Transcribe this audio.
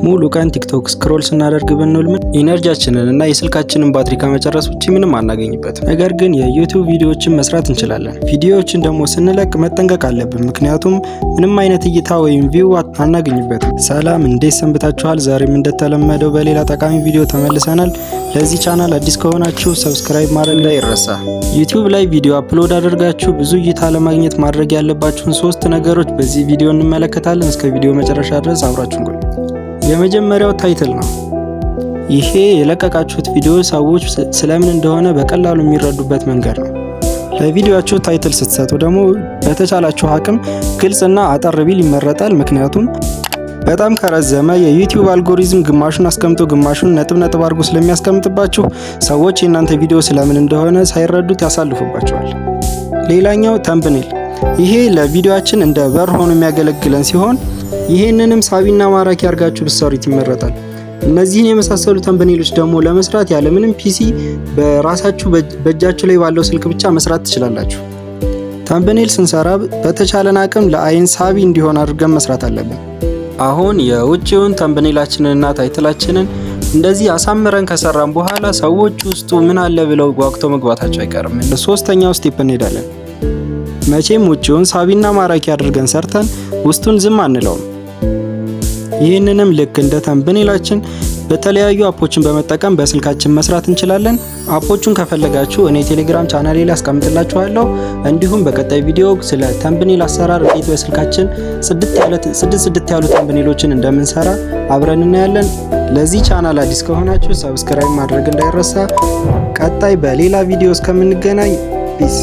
ሙሉ ቀን ቲክቶክ ስክሮል ስናደርግ ብንውል ኢነርጂያችንን እና የስልካችንን ባትሪ ከመጨረስ ውጪ ምንም አናገኝበትም። ነገር ግን የዩቲዩብ ቪዲዮዎችን መስራት እንችላለን። ቪዲዮዎችን ደግሞ ስንለቅ መጠንቀቅ አለብን፣ ምክንያቱም ምንም አይነት እይታ ወይም ቪው አናገኝበትም። ሰላም፣ እንዴት ሰንብታችኋል? ዛሬም እንደተለመደው በሌላ ጠቃሚ ቪዲዮ ተመልሰናል። ለዚህ ቻናል አዲስ ከሆናችሁ ሰብስክራይብ ማድረግ እንዳይረሳ። ዩቲዩብ ላይ ቪዲዮ አፕሎድ አድርጋችሁ ብዙ እይታ ለማግኘት ማድረግ ያለባችሁን 3 ነገሮች በዚህ ቪዲዮ እንመለከታለን። እስከ ቪዲዮ መጨረሻ ድረስ አብራችሁን ቆዩ። የመጀመሪያው ታይትል ነው። ይሄ የለቀቃችሁት ቪዲዮ ሰዎች ስለምን እንደሆነ በቀላሉ የሚረዱበት መንገድ ነው። ለቪዲዮአችሁ ታይትል ስትሰጡ ደግሞ በተቻላችሁ አቅም ግልጽና አጠር ቢል ይመረጣል። ምክንያቱም በጣም ከረዘመ የዩቲዩብ አልጎሪዝም ግማሹን አስቀምጦ ግማሹን ነጥብ አድርጎ ስለሚያስቀምጥባችሁ ሰዎች የእናንተ ቪዲዮ ስለምን እንደሆነ ሳይረዱት ያሳልፉባቸዋል። ሌላኛው ተምብኔል። ይሄ ለቪዲዮአችን እንደ በር ሆኖ የሚያገለግለን ሲሆን ይሄንንም ሳቢና ማራኪ አድርጋችሁ ብትሰሩት ይመረጣል። እነዚህን የመሳሰሉ ተምብኔሎች ደግሞ ለመስራት ያለምንም ፒሲ በራሳችሁ በእጃችሁ ላይ ባለው ስልክ ብቻ መስራት ትችላላችሁ። ተምብኔል ስንሰራ በተቻለን አቅም ለአይን ሳቢ እንዲሆን አድርገን መስራት አለብን። አሁን የውጭውን ተምብኔላችንንና ታይትላችንን እንደዚህ አሳምረን ከሰራን በኋላ ሰዎች ውስጡ ምን አለ ብለው ጓጉተው መግባታቸው አይቀርም። ለሶስተኛው ስቴፕ እንሄዳለን። መቼም ውጭውን ሳቢና ማራኪ አድርገን ሰርተን ውስጡን ዝም አንለውም። ይህንንም ልክ እንደ ተምብኔላችን በተለያዩ አፖችን በመጠቀም በስልካችን መስራት እንችላለን። አፖቹን ከፈለጋችሁ እኔ ቴሌግራም ቻናሌ ላይ አስቀምጥላችኋለሁ። እንዲሁም በቀጣይ ቪዲዮ ስለ ተምብኔል አሰራር እንዴት በስልካችን ጽድት ያሉ ተምብኔሎችን እንደምንሰራ አብረን እናያለን። ለዚህ ቻናል አዲስ ከሆናችሁ ሰብስክራይብ ማድረግ እንዳይረሳ። ቀጣይ በሌላ ቪዲዮ እስከምንገናኝ ፒስ።